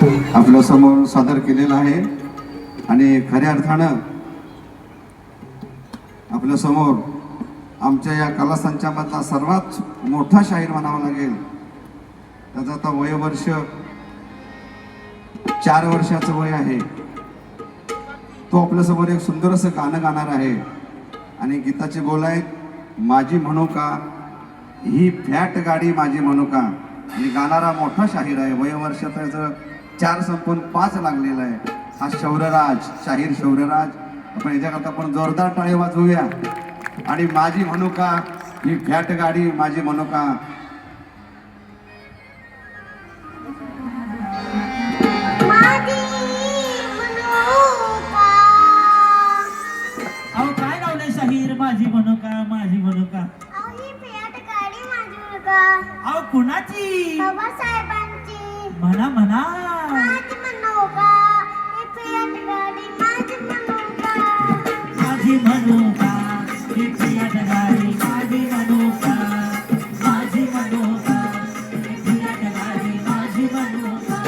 आपल्या समोर सादर केलेला आहे आणि खऱ्या अर्थानं आपल्या समोर आमच्या या कला संचामधला सर्वात मोठा शाहीर म्हणावा लागेल. त्याचं आता वयवर्ष 4 वर्षाचं वय आहे. तो आपल्यासमोर एक सुंदर असं गाणं गाणार आहे आणि गीताचे बोल आहेत, माझी म्हणू का ही फॅट गाडी माझी म्हणू का. आणि गाणारा मोठा शाहीर आहे. वयवर्ष त्याचं 4 संपून 5 लागलेलं आहे. हा शौर्यराज, शाहीर शौर्यराज. आपण याच्याकरता आपण जोरदार टाळी वाजवूया. आणि माझी म्हणू का ही फॅट गाडी माझी म्हणू का. अहो काय लावलंय शाहीर माझी म्हणू का माझी म्हणू का. अहो कुणाची बाबासाहेबांची म्हणा म्हणा माझी म्हणू का ही फियाट गाडी माझी म्हणू का. माझी म्हणू का ही फियाट गाडी माझी म्हणू का. माझी म्हणू का ही फियाट गाडी माझी म्हणू का.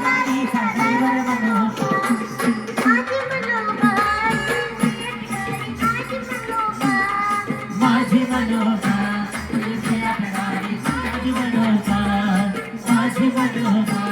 गाडीचा ड्रायव्हर म्हणू का. माझी म्हणू का ही फियाट गाडी माझी म्हणू का. माझी म्हणू का